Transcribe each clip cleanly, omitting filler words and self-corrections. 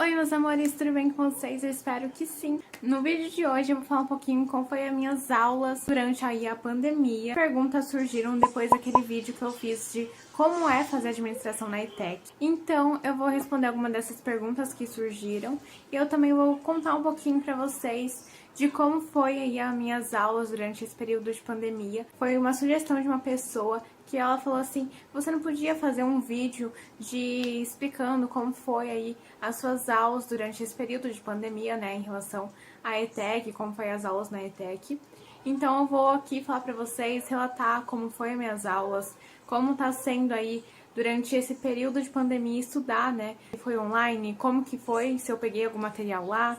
Oi meus amores, tudo bem com vocês? Eu espero que sim. No vídeo de hoje eu vou falar um pouquinho como foi as minhas aulas durante aí a pandemia. Perguntas surgiram depois daquele vídeo que eu fiz de como é fazer administração na ETEC. Então eu vou responder algumas dessas perguntas que surgiram e eu também vou contar um pouquinho pra vocês de como foi aí as minhas aulas durante esse período de pandemia. Foi uma sugestão de uma pessoa que ela falou assim, você não podia fazer um vídeo explicando como foi aí as suas aulas durante esse período de pandemia, né, em relação à ETEC, como foi as aulas na ETEC. Então eu vou aqui falar pra vocês, relatar como foi as minhas aulas, como tá sendo aí durante esse período de pandemia estudar, né, foi online, como que foi, se eu peguei algum material lá,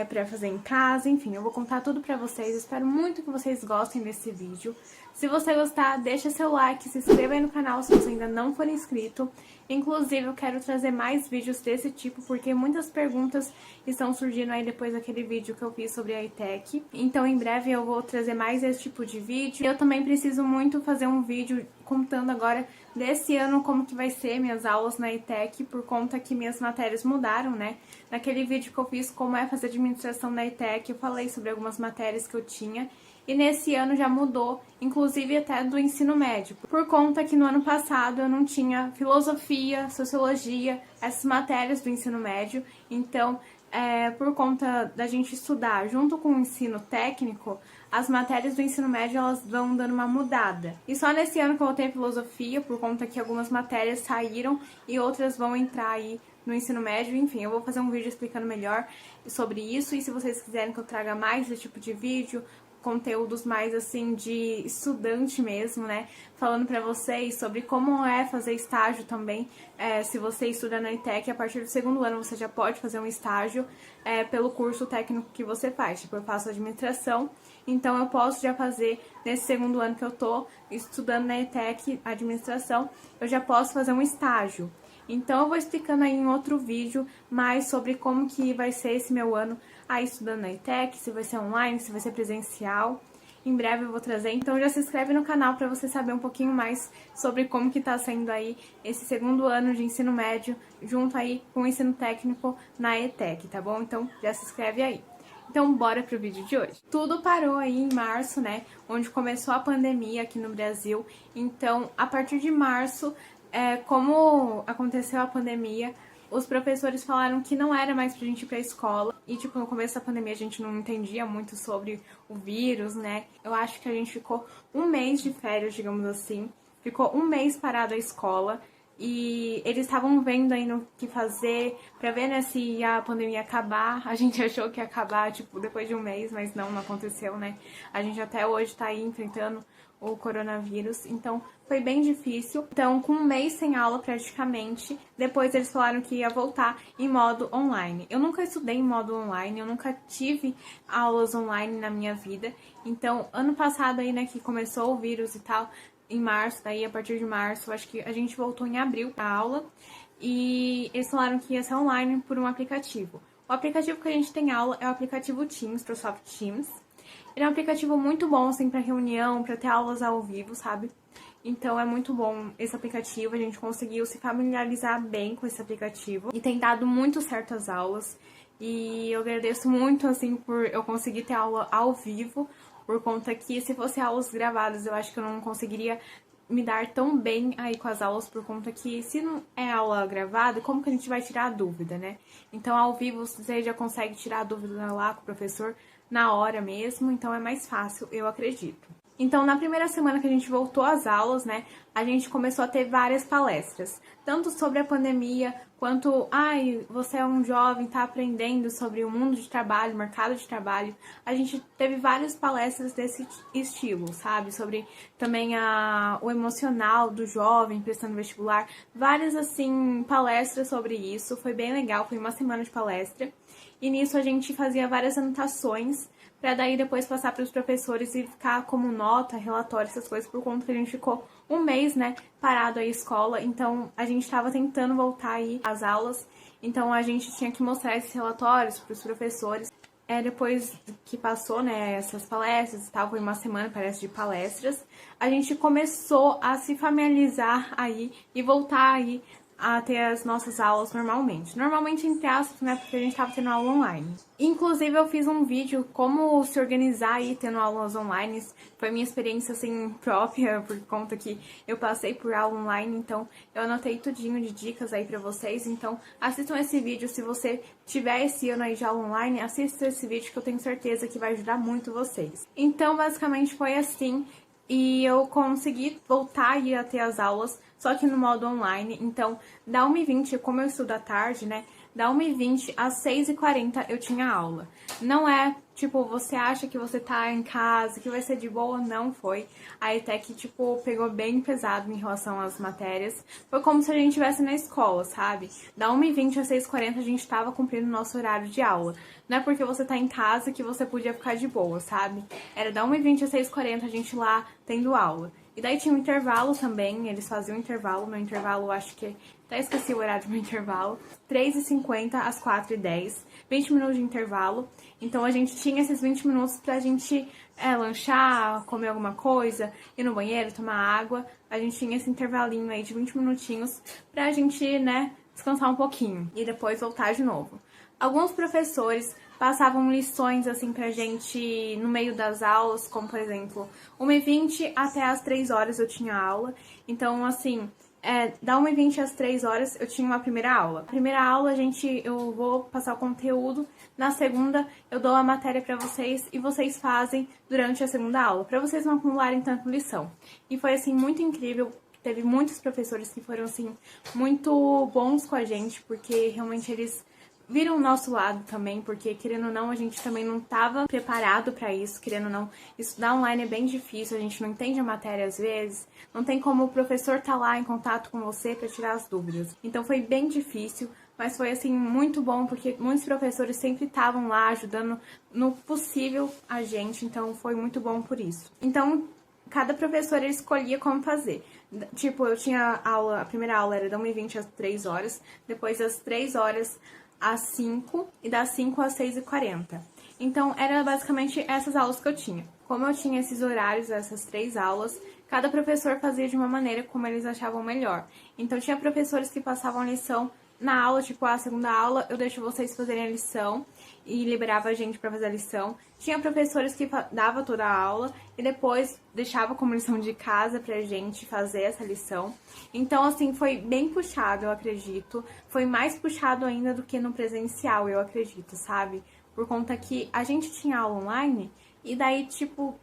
pra fazer em casa, enfim, eu vou contar tudo pra vocês, espero muito que vocês gostem desse vídeo. Se você gostar, deixa seu like, se inscreva aí no canal se você ainda não for inscrito. Inclusive, eu quero trazer mais vídeos desse tipo, porque muitas perguntas estão surgindo aí depois daquele vídeo que eu fiz sobre a ETEC. Então, em breve eu vou trazer mais esse tipo de vídeo. Eu também preciso muito fazer um vídeo contando agora desse ano como que vai ser minhas aulas na ETEC, por conta que minhas matérias mudaram, né? Naquele vídeo que eu fiz como é fazer administração na ETEC, eu falei sobre algumas matérias que eu tinha. E nesse ano já mudou, inclusive até do ensino médio, por conta que no ano passado eu não tinha filosofia, sociologia, essas matérias do ensino médio. Então, por conta da gente estudar junto com o ensino técnico, as matérias do ensino médio elas vão dando uma mudada. E só nesse ano que eu voltei a filosofia, por conta que algumas matérias saíram e outras vão entrar aí no ensino médio. Enfim, eu vou fazer um vídeo explicando melhor sobre isso, e se vocês quiserem que eu traga mais esse tipo de vídeo, conteúdos mais assim de estudante mesmo, né, falando pra vocês sobre como é fazer estágio também, se você estuda na ETEC, a partir do segundo ano você já pode fazer um estágio pelo curso técnico que você faz. Tipo, eu faço administração, então eu posso já fazer, nesse segundo ano que eu tô estudando na ETEC, administração, eu já posso fazer um estágio. Então eu vou explicando aí em outro vídeo mais sobre como que vai ser esse meu ano aí estudando na ETEC, se vai ser online, se vai ser presencial. Em breve eu vou trazer, então já se inscreve no canal para você saber um pouquinho mais sobre como que tá sendo aí esse segundo ano de ensino médio, junto aí com o ensino técnico na ETEC, tá bom? Então já se inscreve aí. Então bora pro vídeo de hoje. Tudo parou aí em março, né, onde começou a pandemia aqui no Brasil. Então, a partir de março, como aconteceu a pandemia, os professores falaram que não era mais pra gente ir pra escola. E, tipo, no começo da pandemia a gente não entendia muito sobre o vírus, né? Eu acho que a gente ficou um mês de férias, digamos assim. Ficou um mês parado a escola. E eles estavam vendo aí no que fazer pra ver, né, se ia a pandemia acabar. A gente achou que ia acabar, tipo, depois de um mês, mas não aconteceu, né? A gente até hoje tá aí enfrentando o coronavírus, então foi bem difícil. Então, com um mês sem aula praticamente, depois eles falaram que ia voltar em modo online. Eu nunca estudei em modo online, eu nunca tive aulas online na minha vida. Então, ano passado aí, né, que começou o vírus e tal, em março, daí a partir de março, acho que a gente voltou em abril a aula, e eles falaram que ia ser online por um aplicativo. O aplicativo que a gente tem aula é o aplicativo Teams, Microsoft Teams. Ele é um aplicativo muito bom, assim, pra reunião, pra ter aulas ao vivo, sabe? Então é muito bom esse aplicativo, a gente conseguiu se familiarizar bem com esse aplicativo e tem dado muito certo as aulas. E eu agradeço muito, assim, por eu conseguir ter aula ao vivo, por conta que se fosse aulas gravadas eu acho que eu não conseguiria me dar tão bem aí com as aulas, por conta que se não é aula gravada, como que a gente vai tirar a dúvida, né? Então ao vivo você já consegue tirar a dúvida lá com o professor na hora mesmo, então é mais fácil, eu acredito. Então, na primeira semana que a gente voltou às aulas, né, a gente começou a ter várias palestras, tanto sobre a pandemia, quanto, você é um jovem, tá aprendendo sobre o mundo de trabalho, mercado de trabalho. A gente teve várias palestras desse estilo, sabe, sobre também o emocional do jovem prestando vestibular, várias, assim, palestras sobre isso, foi bem legal, foi uma semana de palestra. E nisso a gente fazia várias anotações para daí depois passar para os professores e ficar como nota, relatório, essas coisas, por conta que a gente ficou um mês, né, parado aí a escola. Então a gente estava tentando voltar aí às aulas, então a gente tinha que mostrar esses relatórios para os professores. Depois que passou, né, essas palestras e tal, foi uma semana, parece, de palestras, a gente começou a se familiarizar aí e voltar aí a ter as nossas aulas normalmente. Normalmente, entre aspas, né, porque a gente tava tendo aula online. Inclusive, eu fiz um vídeo como se organizar aí tendo aulas online. Foi minha experiência, assim, própria, por conta que eu passei por aula online. Então, eu anotei tudinho de dicas aí pra vocês. Então, assistam esse vídeo. Se você tiver esse ano aí de aula online, assista esse vídeo que eu tenho certeza que vai ajudar muito vocês. Então, basicamente, foi assim. E eu consegui voltar aí a ter as aulas, só que no modo online. Então, da 1h20, como eu estudo à tarde, né? Da 1h20 às 6h40 eu tinha aula. Não é, tipo, você acha que você tá em casa, que vai ser de boa, não foi. A ETEC, tipo, pegou bem pesado em relação às matérias. Foi como se a gente estivesse na escola, sabe? Da 1h20 às 6h40 a gente tava cumprindo o nosso horário de aula. Não é porque você tá em casa que você podia ficar de boa, sabe? Era da 1h20 às 6h40 a gente lá tendo aula. E daí tinha um intervalo também, eles faziam intervalo. Meu intervalo, acho que... Até esqueci o horário do meu intervalo. 3h50 às 4h10. 20 minutos de intervalo. Então a gente tinha esses 20 minutos pra gente lanchar, comer alguma coisa, ir no banheiro, tomar água. A gente tinha esse intervalinho aí de 20 minutinhos pra gente, né, descansar um pouquinho. E depois voltar de novo. Alguns professores passavam lições assim pra gente no meio das aulas, como por exemplo, 1h20 até as 3h eu tinha aula. Então, assim, da 1h20 às 3h eu tinha uma primeira aula. A primeira aula, eu vou passar o conteúdo. Na segunda, eu dou a matéria pra vocês e vocês fazem durante a segunda aula, pra vocês não acumularem tanto lição. E foi, assim, muito incrível. Teve muitos professores que foram, assim, muito bons com a gente, porque realmente eles viram o nosso lado também, porque, querendo ou não, a gente também não estava preparado para isso, querendo ou não. Estudar online é bem difícil, a gente não entende a matéria às vezes, não tem como o professor estar lá em contato com você para tirar as dúvidas. Então foi bem difícil, mas foi, assim, muito bom, porque muitos professores sempre estavam lá ajudando no possível a gente, então foi muito bom por isso. Então, cada professor ele escolhia como fazer. Tipo, eu tinha aula, a primeira aula era da 1h20 às 3h, depois das 3h às 5 e das 5 às 6h40. Então, era basicamente essas aulas que eu tinha. Como eu tinha esses horários, essas 3 aulas, cada professor fazia de uma maneira como eles achavam melhor. Então, tinha professores que passavam a lição na aula, tipo, a segunda aula, eu deixo vocês fazerem a lição e liberava a gente pra fazer a lição. Tinha professores que dava toda a aula e depois deixava como lição de casa pra gente fazer essa lição. Então, assim, foi bem puxado, eu acredito. Foi mais puxado ainda do que no presencial, eu acredito, sabe? Por conta que a gente tinha aula online e daí, tipo,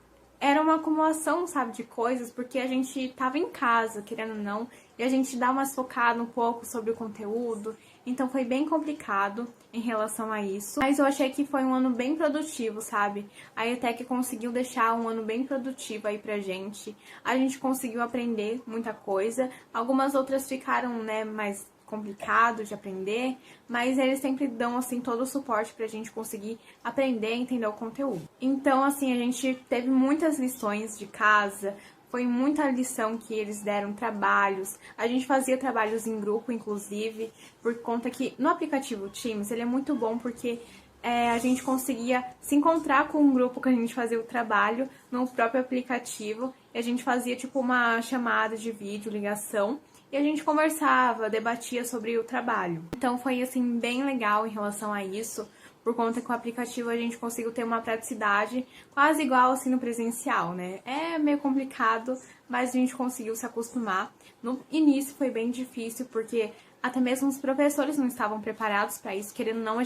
era uma acumulação, sabe, de coisas, porque a gente tava em casa, querendo ou não, e a gente dá uma focada um pouco sobre o conteúdo, então foi bem complicado em relação a isso. Mas eu achei que foi um ano bem produtivo, sabe? A ETEC conseguiu deixar um ano bem produtivo aí pra gente, a gente conseguiu aprender muita coisa, algumas outras ficaram, né, mais complicado de aprender, mas eles sempre dão, assim, todo o suporte pra gente conseguir aprender e entender o conteúdo. Então, assim, a gente teve muitas lições de casa, foi muita lição que eles deram, trabalhos, a gente fazia trabalhos em grupo, inclusive, por conta que no aplicativo Teams, ele é muito bom porque a gente conseguia se encontrar com um grupo que a gente fazia o trabalho no próprio aplicativo, e a gente fazia, tipo, uma chamada de vídeo, ligação, e a gente conversava, debatia sobre o trabalho. Então foi, assim, bem legal em relação a isso, por conta que o aplicativo a gente conseguiu ter uma praticidade quase igual, assim, no presencial, né? É meio complicado, mas a gente conseguiu se acostumar. No início foi bem difícil, porque até mesmo os professores não estavam preparados para isso, querendo ou não,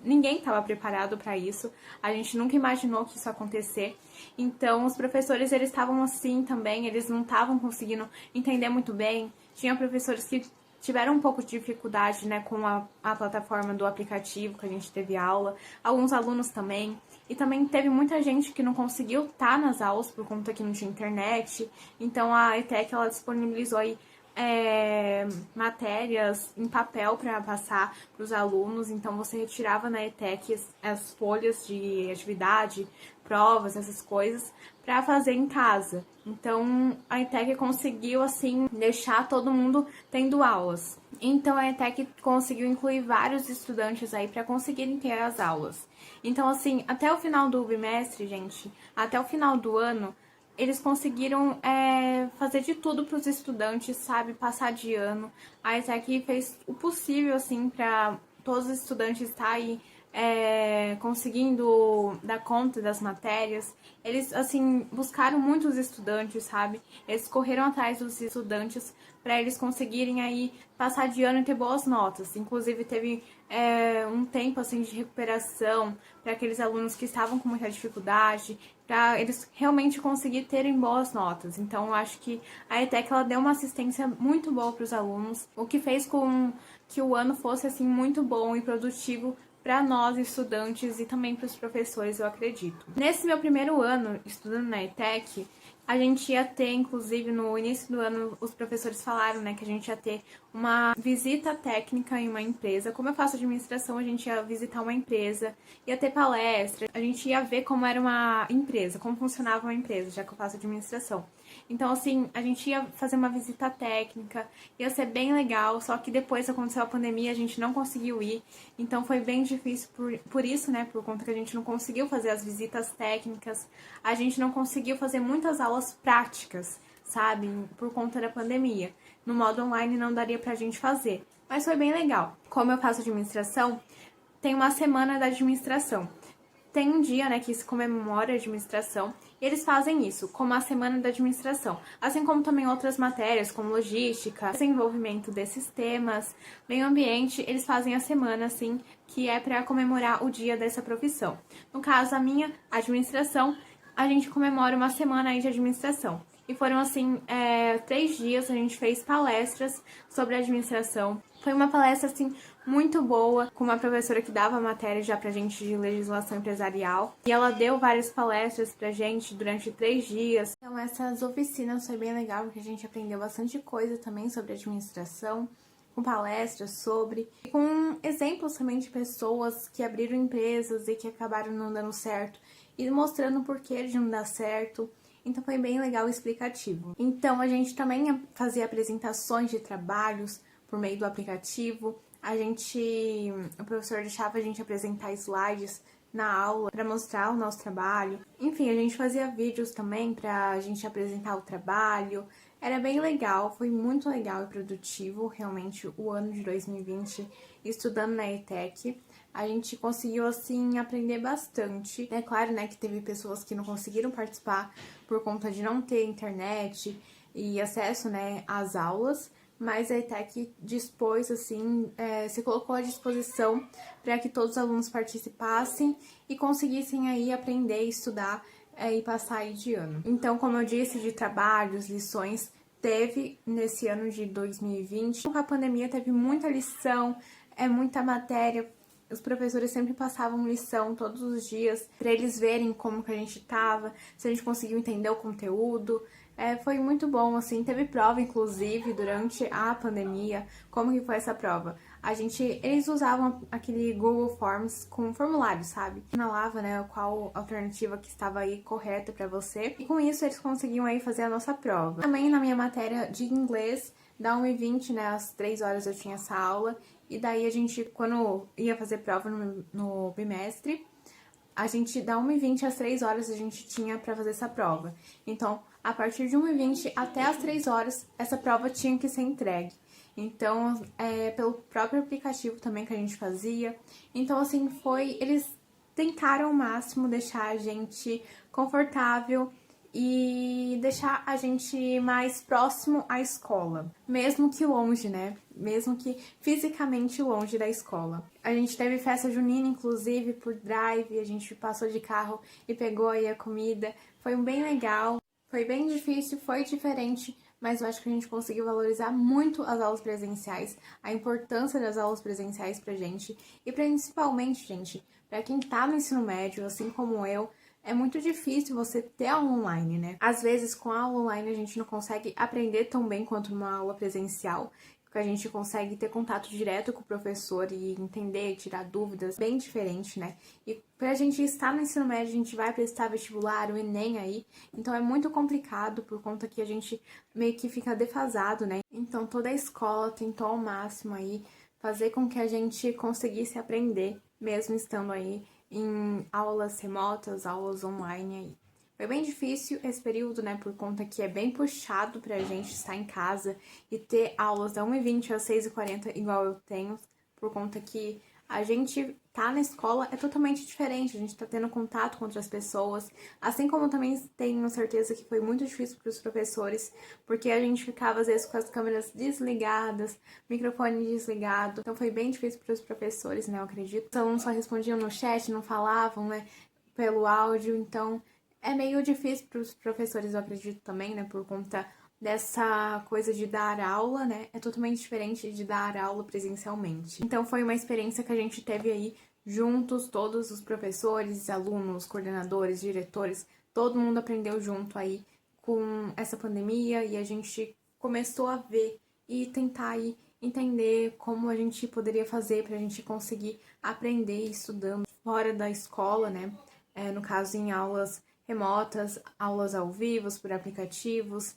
ninguém estava preparado para isso, a gente nunca imaginou que isso ia acontecer. Então, os professores, eles estavam assim também, eles não estavam conseguindo entender muito bem. Tinha professores que tiveram um pouco de dificuldade, né, com a plataforma do aplicativo que a gente teve aula, alguns alunos também, e também teve muita gente que não conseguiu estar nas aulas por conta que não tinha internet. Então a ETEC, ela disponibilizou aí matérias em papel para passar para os alunos, então você retirava na ETEC as folhas de atividade, provas, essas coisas, para fazer em casa. Então a ETEC conseguiu, assim, deixar todo mundo tendo aulas. Então a ETEC conseguiu incluir vários estudantes aí para conseguirem ter as aulas. Então, assim, até o final do bimestre, gente, até o final do ano, eles conseguiram fazer de tudo para os estudantes, sabe, passar de ano. A ETEC fez o possível, assim, para todos os estudantes estarem conseguindo dar conta das matérias. Eles, assim, buscaram muitos estudantes, sabe? Eles correram atrás dos estudantes para eles conseguirem aí passar de ano e ter boas notas. Inclusive, teve um tempo, assim, de recuperação para aqueles alunos que estavam com muita dificuldade, para eles realmente conseguirem terem boas notas. Então, eu acho que a ETEC ela deu uma assistência muito boa para os alunos, o que fez com que o ano fosse, assim, muito bom e produtivo para nós, estudantes, e também para os professores, eu acredito. Nesse meu primeiro ano estudando na ETEC, a gente ia ter, inclusive, no início do ano, os professores falaram, né, que a gente ia ter uma visita técnica em uma empresa. Como eu faço administração, a gente ia visitar uma empresa, ia ter palestra, a gente ia ver como era uma empresa, como funcionava uma empresa, já que eu faço administração. Então, assim, a gente ia fazer uma visita técnica, ia ser bem legal, só que depois aconteceu a pandemia, a gente não conseguiu ir, então foi bem difícil por isso, né, por conta que a gente não conseguiu fazer as visitas técnicas, a gente não conseguiu fazer muitas aulas práticas, sabe, por conta da pandemia. No modo online não daria pra gente fazer, mas foi bem legal. Como eu faço administração, tem uma semana da administração. Tem um dia, né, que se comemora a administração, e eles fazem isso, como a Semana da Administração. Assim como também outras matérias, como logística, desenvolvimento de sistemas, meio ambiente, eles fazem a semana, assim, que é para comemorar o dia dessa profissão. No caso, a minha administração, a gente comemora uma semana aí de administração. E foram, assim, 3 dias, a gente fez palestras sobre administração. Foi uma palestra, assim, muito boa, com uma professora que dava matéria já pra gente de legislação empresarial. E ela deu várias palestras pra gente durante 3 dias. Então, essas oficinas foi bem legal, porque a gente aprendeu bastante coisa também sobre administração, com palestras sobre, e com exemplos também de pessoas que abriram empresas e que acabaram não dando certo, e mostrando o porquê de não dar certo. Então foi bem legal e explicativo. Então a gente também fazia apresentações de trabalhos por meio do aplicativo. O professor deixava a gente apresentar slides na aula para mostrar o nosso trabalho. Enfim, a gente fazia vídeos também para a gente apresentar o trabalho. Era bem legal, foi muito legal e produtivo, realmente, o ano de 2020 estudando na ETEC. A gente conseguiu, assim, aprender bastante. É claro, né, que teve pessoas que não conseguiram participar por conta de não ter internet e acesso, né, às aulas, mas a ETEC dispôs, assim, se colocou à disposição para que todos os alunos participassem e conseguissem aí aprender, estudar e passar aí de ano. Então, como eu disse, de trabalhos, lições, teve nesse ano de 2020. Com a pandemia teve muita lição, muita matéria. Os professores sempre passavam lição todos os dias para eles verem como que a gente tava, se a gente conseguiu entender o conteúdo. Foi muito bom, assim, teve prova, inclusive, durante a pandemia. Como que foi essa prova? Eles usavam aquele Google Forms com formulário, sabe? Falava, né, qual alternativa que estava aí correta para você. E com isso eles conseguiam aí fazer a nossa prova. Também na minha matéria de inglês, da 1h20, né, às 3 horas eu tinha essa aula. E daí a gente, quando ia fazer prova no bimestre, a gente, da 1h20 às 3 horas, a gente tinha para fazer essa prova. Então, a partir de 1h20 até às 3 horas, essa prova tinha que ser entregue. Então, pelo próprio aplicativo também que a gente fazia. Então, assim, eles tentaram ao máximo deixar a gente confortável e deixar a gente mais próximo à escola, mesmo que longe, né? Mesmo que fisicamente longe da escola. A gente teve festa junina, inclusive, por drive, a gente passou de carro e pegou aí a comida. Foi bem legal, foi bem difícil, foi diferente, mas eu acho que a gente conseguiu valorizar muito as aulas presenciais, a importância das aulas presenciais pra gente, e principalmente, gente, pra quem tá no ensino médio, assim como eu, é muito difícil você ter aula online, né? Às vezes, com a aula online, a gente não consegue aprender tão bem quanto uma aula presencial, porque a gente consegue ter contato direto com o professor e entender, tirar dúvidas, bem diferente, né? E pra gente estar no ensino médio, a gente vai prestar vestibular, o Enem aí, então é muito complicado por conta que a gente meio que fica defasado, né? Então toda a escola tentou ao máximo aí fazer com que a gente conseguisse aprender, mesmo estando aí em aulas remotas, aulas online aí. Foi bem difícil esse período, né, por conta que é bem puxado pra gente estar em casa e ter aulas da 1h20 às 6h40, igual eu tenho, por conta que a gente tá na escola é totalmente diferente, a gente tá tendo contato com outras pessoas, assim como também tenho certeza que foi muito difícil para os professores, porque a gente ficava às vezes com as câmeras desligadas, microfone desligado, então foi bem difícil para os professores, né, eu acredito. Os alunos só respondiam no chat, não falavam, né, pelo áudio, então é meio difícil para os professores, eu acredito também, né, por conta dessa coisa de dar aula, né? É totalmente diferente de dar aula presencialmente. Então foi uma experiência que a gente teve aí juntos, todos os professores, alunos, coordenadores, diretores, todo mundo aprendeu junto aí com essa pandemia e a gente começou a ver e tentar aí entender como a gente poderia fazer para a gente conseguir aprender estudando fora da escola, né? No caso, em aulas remotas, aulas ao vivo, por aplicativos,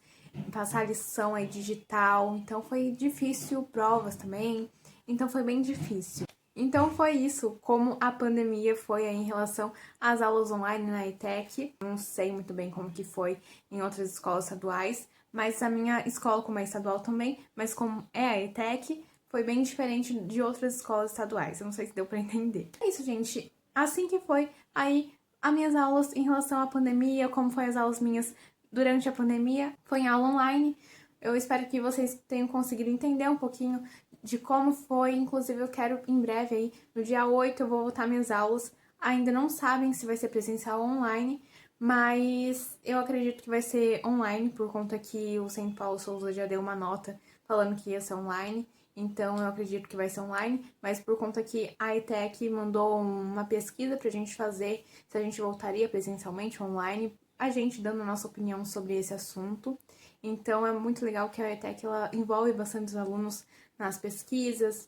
passar lição aí digital, então foi difícil, provas também, então foi bem difícil. Então foi isso, como a pandemia foi aí em relação às aulas online na ETEC. Não sei muito bem como que foi em outras escolas estaduais, mas a minha escola, como é estadual também, mas como é a ETEC, foi bem diferente de outras escolas estaduais. Eu não sei se deu pra entender. É isso, gente. Assim que foi aí as minhas aulas em relação à pandemia, como foi as aulas minhas durante a pandemia, foi em aula online. Eu espero que vocês tenham conseguido entender um pouquinho de como foi. Inclusive, eu quero em breve aí, no dia 8, eu vou voltar minhas aulas. Ainda não sabem se vai ser presencial ou online, mas eu acredito que vai ser online, por conta que o Centro Paulo Souza já deu uma nota falando que ia ser online. Então, eu acredito que vai ser online, mas por conta que a ETEC mandou uma pesquisa pra gente fazer se a gente voltaria presencialmente ou online, a gente dando a nossa opinião sobre esse assunto. Então, é muito legal que a ETEC ela envolve bastante os alunos nas pesquisas,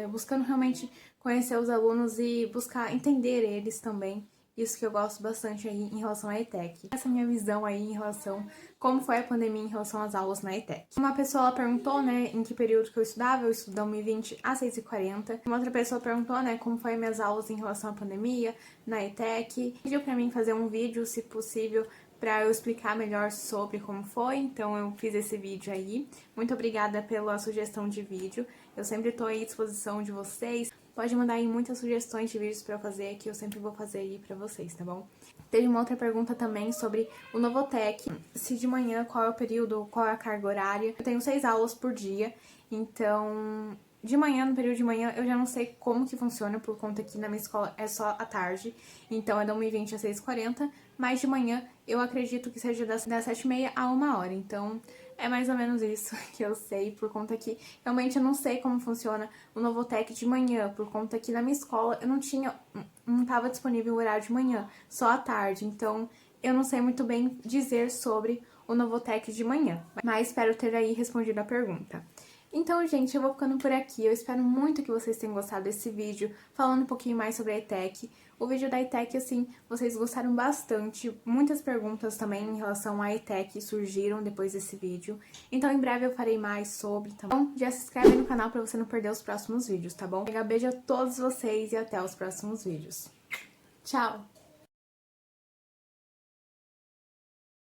buscando realmente conhecer os alunos e buscar entender eles também. Isso que eu gosto bastante aí em relação à ETEC. Essa é a minha visão aí em relação como foi a pandemia em relação às aulas na ETEC. Uma pessoa ela perguntou, né, em que período que eu estudava. Eu estudo da 1h20 às 6h40. Uma outra pessoa perguntou, né, como foi minhas aulas em relação à pandemia na ETEC. Pediu pra mim fazer um vídeo, se possível, para eu explicar melhor sobre como foi, então eu fiz esse vídeo aí. Muito obrigada pela sugestão de vídeo, eu sempre tô aí à disposição de vocês. Pode mandar aí muitas sugestões de vídeos pra eu fazer, que eu sempre vou fazer aí pra vocês, tá bom? Teve uma outra pergunta também sobre o Novotec, se de manhã, qual é o período, qual é a carga horária. Eu tenho 6 aulas por dia, então de manhã, no período de manhã, eu já não sei como que funciona, por conta que na minha escola é só à tarde, então é da 1h20 às 6h40, mas de manhã eu acredito que seja das 7h30 a 1h, então é mais ou menos isso que eu sei, por conta que realmente eu não sei como funciona o Novotec de manhã, por conta que na minha escola eu não estava disponível o horário de manhã, só à tarde, então eu não sei muito bem dizer sobre o Novotec de manhã, mas espero ter aí respondido a pergunta. Então, gente, eu vou ficando por aqui. Eu espero muito que vocês tenham gostado desse vídeo, falando um pouquinho mais sobre a ETEC. O vídeo da ETEC, assim, vocês gostaram bastante. Muitas perguntas também em relação à ETEC surgiram depois desse vídeo. Então, em breve eu farei mais sobre, tá bom? Já se inscreve aí no canal pra você não perder os próximos vídeos, tá bom? Um beijo a todos vocês e até os próximos vídeos. Tchau!